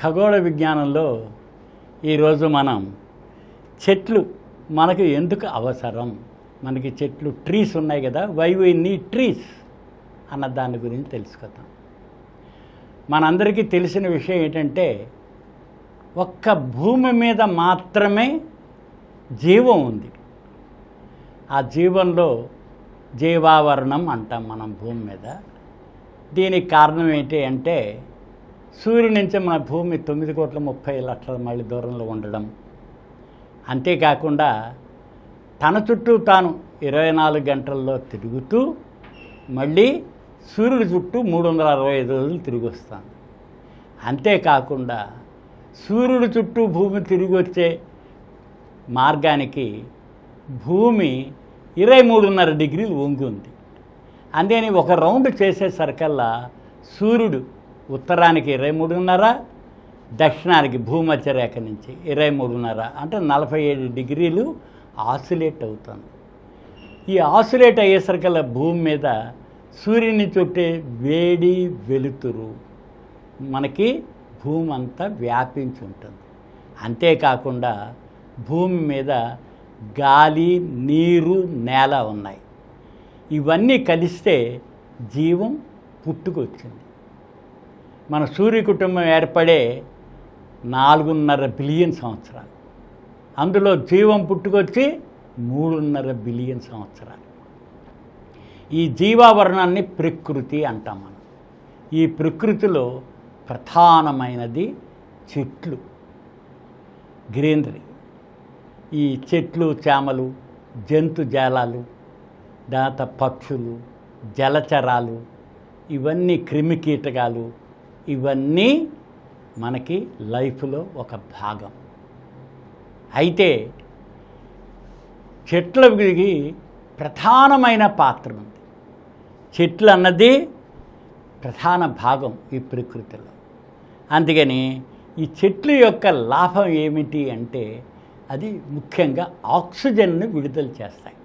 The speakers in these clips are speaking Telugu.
ఖగోళ విజ్ఞానంలో ఈరోజు మనం చెట్లు మనకు ఎందుకు అవసరం, మనకి చెట్లు ట్రీస్ ఉన్నాయి కదా, వై వి నీడ్ ట్రీస్ అన్న దాని గురించి తెలుసుకుందాం. మనందరికీ తెలిసిన విషయం ఏంటంటే ఒక్క భూమి మీద మాత్రమే జీవం ఉంది. ఆ జీవంలో జీవావరణం అంటాం మనం భూమి మీద. దీనికి కారణం ఏంటి అంటే సూర్యుడి నుంచి మన భూమి 9,30,00,000 మైళ్ళ దూరంలో ఉండడం, అంతేకాకుండా తన చుట్టూ తాను 24 గంటల్లో తిరుగుతూ మళ్ళీ సూర్యుడి చుట్టూ 365 రోజులు తిరిగి వస్తాను. అంతేకాకుండా సూర్యుడి చుట్టూ భూమి తిరిగి వచ్చే మార్గానికి భూమి 23.5 డిగ్రీలు వంగి ఉంది. అందుకని ఒక రౌండ్ చేసేసరికల్లా సూర్యుడు ఉత్తరానికి 23.5, దక్షిణానికి భూమధ్య రేఖ నుంచి 23.5 అంటే 47 డిగ్రీలు ఆసిలేట్ అవుతుంది. ఈ ఆసిలేట్ అయ్యేసరికల్లా భూమి మీద సూర్యుని చుట్టే వేడి వెలుతురు మనకి భూమి అంతా వ్యాపించి ఉంటుంది. అంతేకాకుండా భూమి మీద గాలి, నీరు, నేల ఉన్నాయి. ఇవన్నీ కలిస్తే జీవం పుట్టుకొచ్చింది. మన సూర్య కుటుంబం ఏర్పడే 4.5 బిలియన్ సంవత్సరాలు, అందులో జీవం పుట్టుకొచ్చి 3.5 బిలియన్ సంవత్సరాలు. ఈ జీవావరణాన్ని ప్రకృతి అంటాం మనం. ఈ ప్రకృతిలో ప్రధానమైనది చెట్లు, గ్రీనరీ. ఈ చెట్లు, చేమలు, జంతుజాలాలు, దాత పక్షులు, జలచరాలు, ఇవన్నీ క్రిమికీటకాలు, ఇవన్నీ మనకి లైఫ్లో ఒక భాగం. అయితే చెట్లకి ప్రధానమైన పాత్ర ఉంది. చెట్లు అన్నది ప్రధాన భాగం ఈ ప్రకృతిలో. అందుకని ఈ చెట్ల యొక్క లాభం ఏమిటి అంటే అది ముఖ్యంగా ఆక్సిజన్ను విడుదల చేస్తాయి.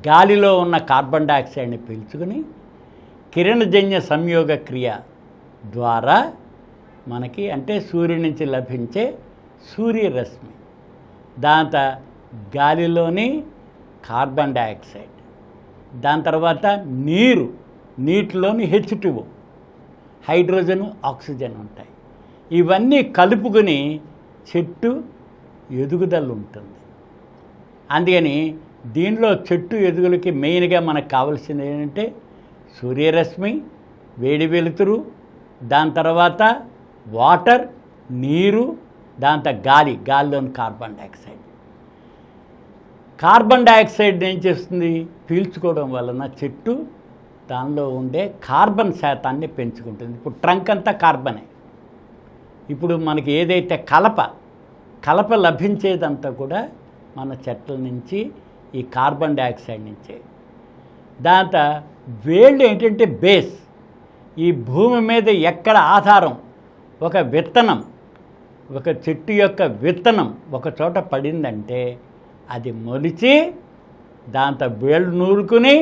గాలిలో ఉన్న కార్బన్ డైఆక్సైడ్ని పీల్చుకుని కిరణజన్య సంయోగ క్రియ ద్వారా మనకి అంటే సూర్యుడి నుంచి లభించే సూర్యరశ్మి, దాంతో గాలిలోని కార్బన్ డైఆక్సైడ్, దాని తర్వాత నీటిలోని H2O, హైడ్రోజన్, ఆక్సిజన్ ఉంటాయి. ఇవన్నీ కలుపుకొని చెట్టు ఎదుగుదల ఉంటుంది. అందుకని దీనిలో చెట్టు ఎదుగులకి మెయిన్గా మనకు కావాల్సింది ఏంటంటే సూర్యరశ్మి, వేడి వెలుతురు, దాని తర్వాత వాటర్, నీరు, దాంతో గాలిలోని కార్బన్ డైఆక్సైడ్. కార్బన్ డైఆక్సైడ్ ఏం చేస్తుంది? పీల్చుకోవడం వలన చెట్టు దానిలో ఉండే కార్బన్ శాతాన్ని పెంచుకుంటుంది. ఇప్పుడు ట్రంక్ అంతా కార్బనే. ఇప్పుడు మనకి ఏదైతే కలప లభించేదంతా కూడా మన చెట్ల నుంచి ఈ కార్బన్ డైఆక్సైడ్ నుంచే. దాంతో వేళ్ళు ఏంటంటే బేస్. ఈ భూమి మీద ఎక్కడ ఆధారం, ఒక విత్తనం, ఒక చెట్టు యొక్క విత్తనం ఒక చోట పడిందంటే అది మొలిచి దాంతో వేళ్ళు నూరుకుని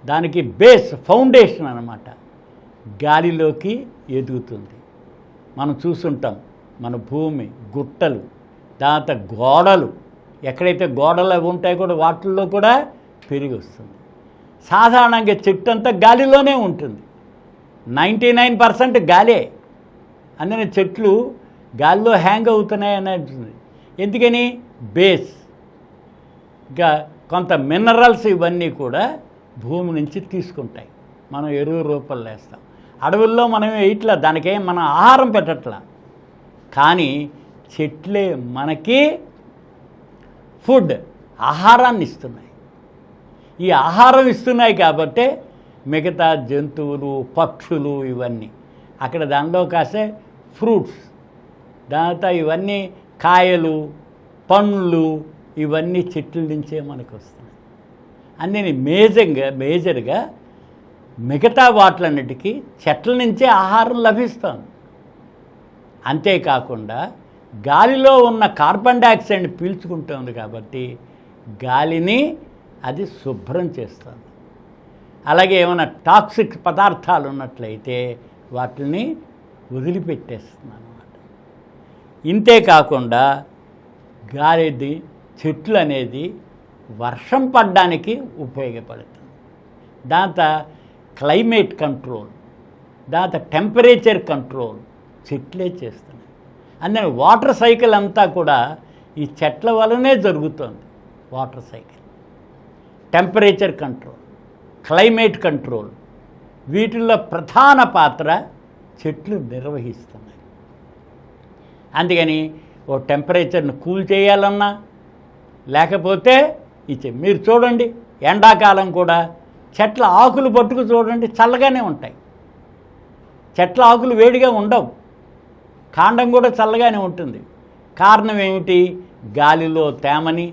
దానికి బేస్, ఫౌండేషన్ అన్నమాట, గాలిలోకి ఎదుగుతుంది. మనం చూస్తుంటాం మన భూమి, గుట్టలు, దాంతో గోడలు, ఎక్కడైతే గోడలు అవి ఉంటాయో కూడా వాటిల్లో కూడా పెరిగి వస్తుంది. సాధారణంగా చెట్టు అంతా గాలిలోనే ఉంటుంది. 99% గాలే. అందుకని చెట్లు గాలిలో హ్యాంగ్ అవుతున్నాయని అంటుంది. ఎందుకని? బేస్. ఇంకా కొంత మినరల్స్ ఇవన్నీ కూడా భూమి నుంచి తీసుకుంటాయి. మనం ఎరువు రూపంలో వేస్తాం. అడవుల్లో మనం ఇట్లా దానికేం మనం ఆహారం పెట్టట్లా, కానీ చెట్లే మనకి ఫుడ్, ఆహారాన్ని ఇస్తున్నాయి. ఈ ఆహారం ఇస్తున్నాయి కాబట్టి మిగతా జంతువులు, పక్షులు ఇవన్నీ అక్కడ దానిలో కాసే ఫ్రూట్స్, దాంతో ఇవన్నీ కాయలు, పండ్లు, ఇవన్నీ చెట్ల నుంచే మనకు వస్తున్నాయి. అందుకని మేజర్గా మిగతా వాటిలన్నిటికీ చెట్ల నుంచే ఆహారం లభిస్తుంది. అంతేకాకుండా గాలిలో ఉన్న కార్బన్ డైఆక్సైడ్ని పీల్చుకుంటుంది కాబట్టి గాలిని అది శుభ్రం చేస్తుంది. అలాగే ఏమైనా టాక్సిక్ పదార్థాలు ఉన్నట్లయితే వాటిని వదిలిపెట్టేస్తుంది అన్నమాట. ఇంతే కాకుండా గాలిది చెట్లు అనేది వర్షం పడడానికి ఉపయోగపడుతుంది. దాంతో క్లైమేట్ కంట్రోల్, దాంతో టెంపరేచర్ కంట్రోల్ చెట్లే చేస్తున్నాయి. అందుకని వాటర్ సైకిల్ అంతా కూడా ఈ చెట్ల వల్లనే జరుగుతుంది. Water cycle, temperature control, climate control, వీటిల్లో ప్రధాన పాత్ర చెట్లు నిర్వహిస్తున్నాయి. అందుకని ఓ టెంపరేచర్ను కూల్ చేయాలన్నా, లేకపోతే మీరు చూడండి ఎండాకాలం కూడా చెట్ల ఆకులు పట్టుకు చూడండి చల్లగానే ఉంటాయి. చెట్ల ఆకులు వేడిగా ఉండవు, కాండం కూడా చల్లగానే ఉంటుంది. కారణం ఏమిటి? గాలిలో తేమని,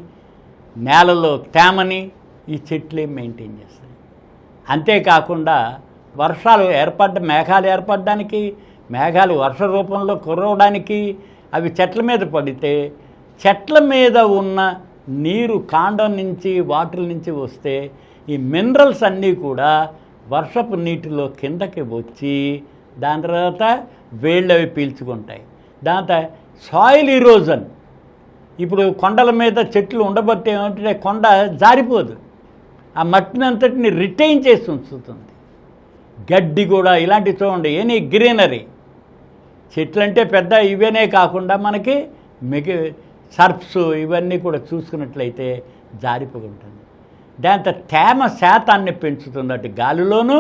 నేలలో తేమని ఈ చెట్లే మెయింటైన్ చేస్తాయి. అంతేకాకుండా వర్షాలు మేఘాలు ఏర్పడడానికి, మేఘాలు వర్ష రూపంలో కురవడానికి అవి చెట్ల మీద పడితే చెట్ల మీద ఉన్న నీరు కాండం నుంచి వాటర్ నుంచి వస్తే ఈ మినరల్స్ అన్నీ కూడా వర్షపు నీటిలో కిందకి వచ్చి దాని తర్వాత వేళ్ళవి పీల్చుకుంటాయి. దాంతో సాయిల్ ఇరోజన్, ఇప్పుడు కొండల మీద చెట్లు ఉండబట్టి ఏమంటే కొండ జారిపోదు, ఆ మట్టిని అంతటిని రిటైన్ చేసి ఉంచుతుంది. గడ్డి కూడా ఇలాంటివి చూడండి, ఎనీ గ్రీనరీ చెట్లు అంటే పెద్ద ఇవేనే కాకుండా మనకి సర్ప్స్ ఇవన్నీ కూడా చూసుకున్నట్లయితే జారిపోతుంటుంది. దాంతో తేమ శాతాన్ని పెంచుతుంది, అటు గాలిలోనూ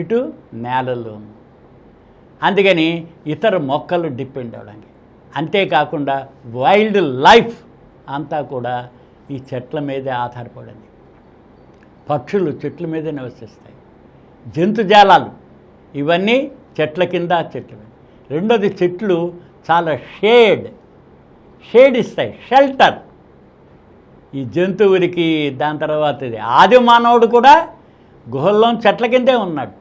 ఇటు నేలలోనూ. అందుకని ఇతర మొక్కలు డిపెండ్ అవ్వడానికి. అంతేకాకుండా వైల్డ్ లైఫ్ అంతా కూడా ఈ చెట్ల మీదే ఆధారపడింది. పక్షులు చెట్ల మీదే నివసిస్తాయి, జంతుజాలాలు ఇవన్నీ చెట్ల కింద, చెట్ల మీద. రెండోది చెట్లు చాలా షేడ్ ఇస్తాయి, షెల్టర్ ఈ జంతువులకి. దాని తర్వాత ఇది ఆది మానవుడు కూడా గుహల్లో చెట్ల కిందే ఉన్నాడు.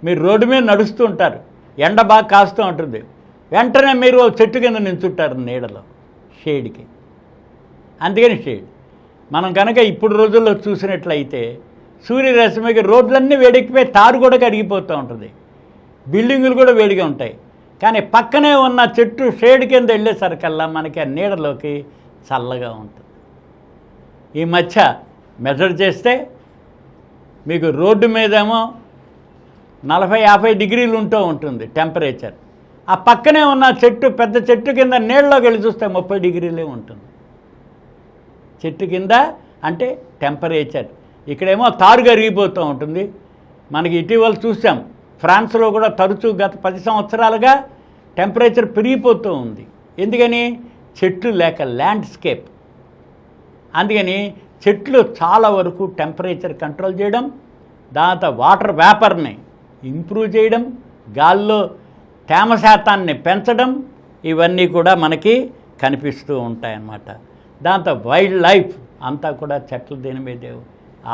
మీరు రోడ్డు మీద నడుస్తూ ఉంటారు, ఎండ బాగా కాస్తూ ఉంటుంది, వెంటనే మీరు చెట్టు కింద నించుంటారు నీడలో, షేడ్కి. అందుకని షేడ్. మనం కనుక ఇప్పుడు రోజుల్లో చూసినట్లయితే సూర్యరశ్మికి రోడ్లన్నీ వేడెక్కిపోయి తారు కూడా కరిగిపోతూ ఉంటుంది, బిల్డింగులు కూడా వేడిగా ఉంటాయి. కానీ పక్కనే ఉన్న చెట్టు షేడ్ కింద వెళ్ళేసరికల్లా మనకి ఆ నీడలోకి చల్లగా ఉంటుంది. ఈ మధ్య మెజర్ చేస్తే మీకు రోడ్డు మీదేమో 40-50 డిగ్రీలు ఉంటూ ఉంటుంది టెంపరేచర్. ఆ పక్కనే ఉన్న చెట్టు, పెద్ద చెట్టు కింద నీళ్ళలోకి వెళ్ళి చూస్తే 30 డిగ్రీలే ఉంటుంది. చెట్టు కింద అంటే టెంపరేచర్. ఇక్కడేమో తారు కరిగిపోతూ ఉంటుంది. మనకి ఇటీవల చూసాం, ఫ్రాన్స్లో కూడా తరచూ గత 10 సంవత్సరాలుగా టెంపరేచర్ పెరిగిపోతూ ఉంది. ఎందుకని? చెట్లు లేక, ల్యాండ్స్కేప్. అందుకని చెట్లు చాలా వరకు టెంపరేచర్ కంట్రోల్ చేయడం, దాంతో వాటర్ వేపర్ని ఇంప్రూవ్ చేయడం, గాల్లో తేమ శాతాన్ని పెంచడం, ఇవన్నీ కూడా మనకి కనిపిస్తూ ఉంటాయన్నమాట. దాంతో వైల్డ్ లైఫ్ అంతా కూడా చెట్ల దీని మీదే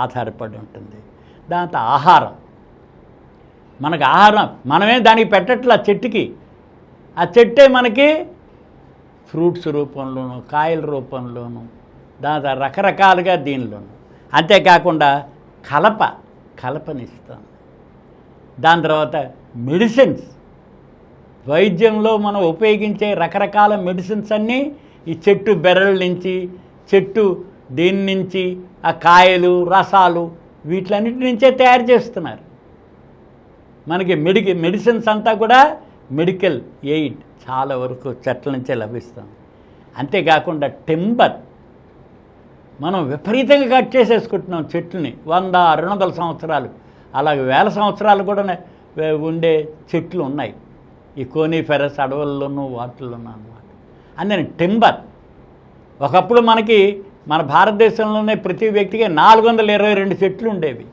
ఆధారపడి ఉంటుంది. దాంతో ఆహారం, మనకు ఆహారం మనమే దానికి పెట్టట్ల చెట్టుకి. ఆ చెట్టే మనకి ఫ్రూట్స్ రూపంలోనూ, కాయల రూపంలోనూ, దాంతో రకరకాలుగా దీనిలోనూ. అంతేకాకుండా కలపనిస్తాం. దాని తర్వాత మెడిసిన్స్, వైద్యంలో మనం ఉపయోగించే రకరకాల మెడిసిన్స్ అన్నీ ఈ చెట్టు బెర్రల నుంచి, చెట్టు దీని నుంచి, ఆ కాయలు, రసాలు వీటిలన్నిటి నుంచే తయారు చేస్తున్నారు. మనకి మెడిసిన్స్ అంతా కూడా మెడికల్ ఎయిడ్ చాలా వరకు చెట్ల నుంచే లభిస్తాం. అంతేకాకుండా టింబర్, మనం విపరీతంగా కట్ చేసేసుకుంటున్నాం చెట్లని. 100-200 సంవత్సరాలు, అలాగే 1000 సంవత్సరాలు కూడా ఉండే చెట్లు ఉన్నాయి ఈ కోనిఫెరస్ అడవుల్లోనూ వాటిల్లోనూ అన్నమాట. అందుకని టింబర్, ఒకప్పుడు మనకి మన భారతదేశంలోనే ప్రతి వ్యక్తికి 422 చెట్లు ఉండేవి.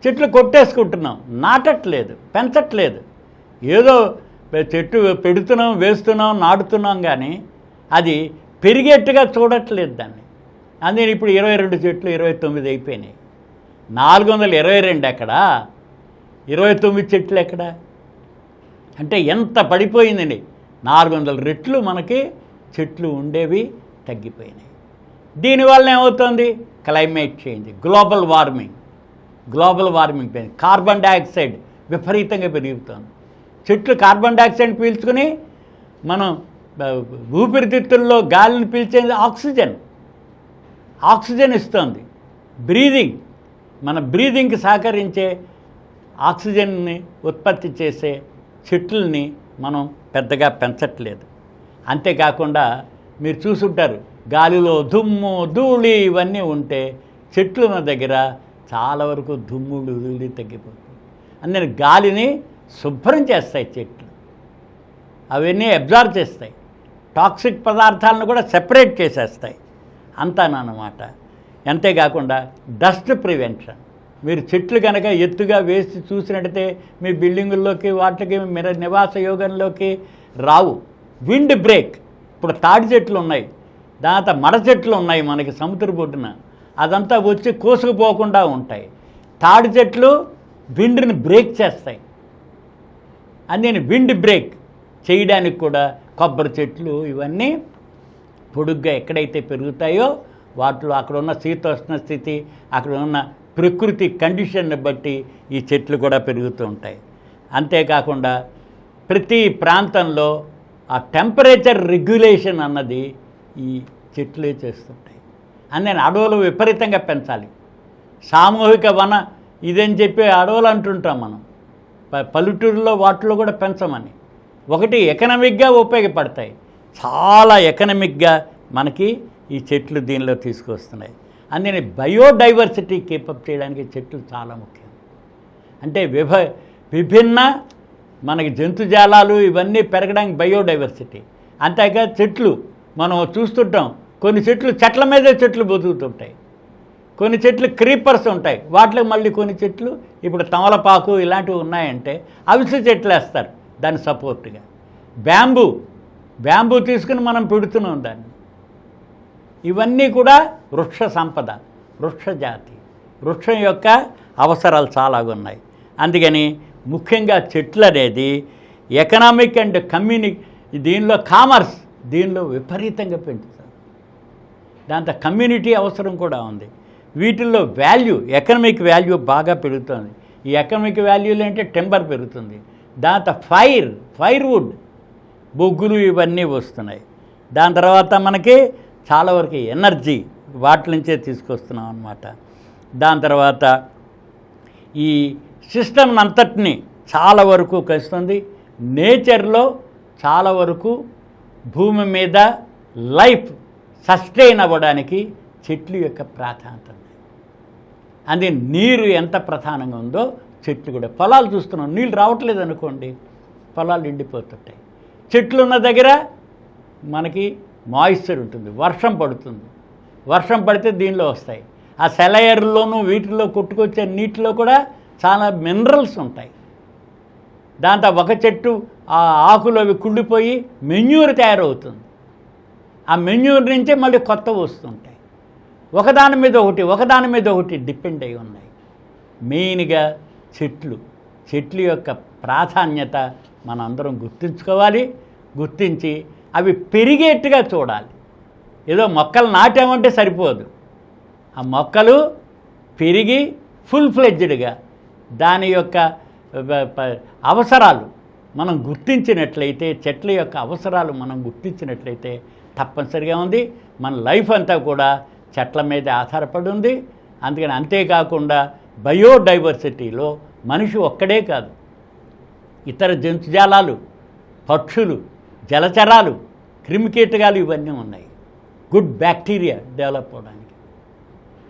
చెట్లు కొట్టేసుకుంటున్నాం, నాటట్లేదు, పెంచట్లేదు. ఏదో చెట్టు పెడుతున్నాం, వేస్తున్నాం, నాటుతున్నాం, కానీ అది పెరిగేట్టుగా చూడట్లేదు దాన్ని. అందుకని ఇప్పుడు 22 చెట్లు 29 అయిపోయినాయి. 422 ఎక్కడా, 29 చెట్లు ఎక్కడా? అంటే ఎంత పడిపోయిందండి. 400 రెట్లు మనకి చెట్లు ఉండేవి తగ్గిపోయినాయి. దీనివల్ల ఏమవుతుంది? క్లైమేట్ చేంజ్, గ్లోబల్ వార్మింగ్ పెరిగింది. కార్బన్ డైఆక్సైడ్ విపరీతంగా పెరుగుతుంది. చెట్లు కార్బన్ డైఆక్సైడ్ పీల్చుకుని మనం ఊపిరితిత్తుల్లో గాలిని పీల్చేది ఆక్సిజన్ ఇస్తుంది. బ్రీదింగ్, మన బ్రీదింగ్కి సహకరించే ఆక్సిజన్ని ఉత్పత్తి చేసే చెట్లని మనం పెద్దగా పెంచట్లేదు. అంతేకాకుండా మీరు చూసుంటారు, గాలిలో దుమ్ము ధూళి ఇవన్నీ ఉంటే చెట్లు ఉన్న దగ్గర చాలా వరకు దుమ్ము ధూళి తగ్గిపోతుంది. అందుకని గాలిని శుభ్రం చేస్తాయి చెట్లు, అవన్నీ అబ్జార్బ్ చేస్తాయి, టాక్సిక్ పదార్థాలను కూడా సెపరేట్ చేసేస్తాయి అంతానమాట. అంతేకాకుండా డస్ట్ ప్రివెన్షన్, మీరు చెట్లు కనుక ఎత్తుగా వేసి చూసినట్టయితే మీ బిల్డింగుల్లోకి వాటికి నివాస యోగంలోకి రావు. విండ్ బ్రేక్, ఇప్పుడు తాడి చెట్లు ఉన్నాయి, దాంతో మడ చెట్లు ఉన్నాయి మనకి సముద్ర బొడ్డున, అదంతా వచ్చి కోసుకుపోకుండా ఉంటాయి. తాడి చెట్లు విండ్ని బ్రేక్ చేస్తాయి. అందుకని విండ్ బ్రేక్ చేయడానికి కూడా కొబ్బరి చెట్లు ఇవన్నీ పొడుగ్గా ఎక్కడైతే పెరుగుతాయో వాటిలో అక్కడ ఉన్న శీతోష్ణ స్థితి, అక్కడ ఉన్న ప్రకృతి కండిషన్ని బట్టి ఈ చెట్లు కూడా పెరుగుతూ ఉంటాయి. అంతేకాకుండా ప్రతి ప్రాంతంలో ఆ టెంపరేచర్ రెగ్యులేషన్ అన్నది ఈ చెట్లే చేస్తుంటాయి. అందుకని అడవులు విపరీతంగా పెంచాలి. సామూహిక వన ఇదని చెప్పి అడవులు అంటుంటాం మనం, పల్లెటూరులో వాటిలో కూడా పెంచమని. ఒకటి ఎకనామిక్గా ఉపయోగపడతాయి, చాలా ఎకనామిక్గా మనకి ఈ చెట్లు దీనిలో తీసుకొస్తున్నాయి. అందుకని బయోడైవర్సిటీ కీపప్ చేయడానికి చెట్లు చాలా ముఖ్యం. అంటే విభిన్న మనకి జంతుజాలాలు ఇవన్నీ పెరగడానికి బయోడైవర్సిటీ. అంతేకా చెట్లు మనం చూస్తుంటాం, కొన్ని చెట్లు చెట్ల మీదే చెట్లు బతుకుతుంటాయి, కొన్ని చెట్లు క్రీపర్స్ ఉంటాయి, వాటికి మళ్ళీ కొన్ని చెట్లు ఇప్పుడు తమలపాకు ఇలాంటివి ఉన్నాయంటే అవిసె చెట్లు వేస్తారు దాని సపోర్ట్గా. బ్యాంబూ తీసుకుని మనం పెడుతున్నాం దాన్ని. ఇవన్నీ కూడా వృక్ష సంపద, వృక్ష జాతి, వృక్షం యొక్క అవసరాలు చాలా ఉన్నాయి. అందుకని ముఖ్యంగా చెట్లు అనేది ఎకనామిక్ అండ్ దీనిలో కామర్స్ దీనిలో విపరీతంగా పెంచుతారు. దాంతో కమ్యూనిటీ అవసరం కూడా ఉంది. వీటిల్లో వాల్యూ, ఎకనామిక్ వాల్యూ బాగా పెరుగుతుంది. ఈ ఎకనామిక్ వాల్యూలు అంటే టెంబర్ పెరుగుతుంది, దాంతో ఫైర్వుడ్ బొగ్గులు ఇవన్నీ వస్తున్నాయి. దాని తర్వాత మనకి చాలా వరకు ఎనర్జీ వాటి నుంచే తీసుకొస్తున్నాం అన్నమాట. దాని తర్వాత ఈ సిస్టమ్ అంతటిని చాలా వరకు కలుస్తుంది. నేచర్లో చాలా వరకు భూమి మీద లైఫ్ సస్టైన్ అవ్వడానికి చెట్లు యొక్క ప్రాధాన్యత ఉంది. అది నీరు ఎంత ప్రధానంగా ఉందో చెట్లు కూడా. పొలాలు చూస్తున్నాం, నీళ్ళు రావట్లేదు అనుకోండి, పొలాలు ఎండిపోతుంటాయి. చెట్లు ఉన్న దగ్గర మనకి మాయిశ్చర్ ఉంటుంది, వర్షం పడుతుంది, వర్షం పడితే దీనిలో వస్తాయి. ఆ సెలయర్లోనూ వీటిల్లో కొట్టుకొచ్చే నీటిలో కూడా చాలా మినరల్స్ ఉంటాయి. దాంతో ఒక చెట్టు ఆ ఆకులు అవి కుళ్ళిపోయి మెన్యూర్ తయారవుతుంది. ఆ మెన్యూర్ నుంచే మళ్ళీ కొత్తవి వస్తుంటాయి. ఒకదాని మీద ఒకటి డిపెండ్ అయి ఉన్నాయి. మెయిన్గా చెట్లు యొక్క ప్రాధాన్యత మనం అందరం గుర్తుంచుకోవాలి. గుర్తించి అవి పెరిగేట్టుగా చూడాలి. ఏదో మొక్కలు నాటామంటే సరిపోదు, ఆ మొక్కలు పెరిగి ఫుల్ ఫ్లెడ్జ్డ్గా దాని యొక్క అవసరాలు మనం గుర్తించినట్లయితే, చెట్ల యొక్క అవసరాలు మనం గుర్తించినట్లయితే తప్పనిసరిగా ఉంది మన లైఫ్ అంతా కూడా చెట్ల మీద ఆధారపడి ఉంది. అందుకని అంతేకాకుండా బయోడైవర్సిటీలో మనిషి ఒక్కడే కాదు, ఇతర జంతుజాలాలు, పక్షులు, జలచరాలు, క్రిమికీటకాలు ఇవన్నీ ఉన్నాయి గుడ్ బ్యాక్టీరియా డెవలప్ అవడానికి.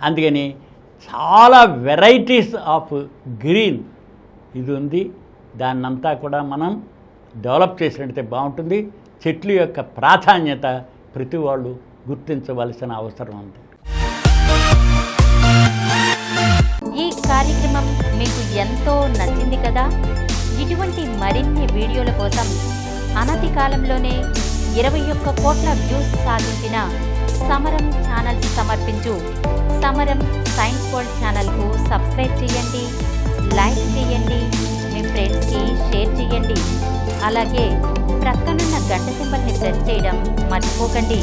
అందుకని చాలా వెరైటీస్ ఆఫ్ గ్రీన్ ఇది ఉంది. దాన్నంతా కూడా మనం డెవలప్ చేసినట్టయితే బాగుంటుంది. చెట్ల యొక్క ప్రాధాన్యత ప్రతి వాళ్ళు గుర్తించవలసిన అవసరం ఉంది. ఈ కార్యక్రమం మీకు ఎంతో నచ్చింది కదా. ఇటువంటి మరిన్ని వీడియోల కోసం అనతి కాలంలోనే 21 కోట్ల వ్యూస్ సాధించిన సమరం ఛానల్స్ సమర్పించు సమరం సైన్స్ వరల్డ్ ఛానల్కు సబ్స్క్రైబ్ చేయండి, లైక్ చేయండి, మీ ఫ్రెండ్స్కి షేర్ చేయండి. అలాగే ప్రక్కనున్న గంట సింబల్ని ప్రెస్ చేయడం మర్చిపోకండి.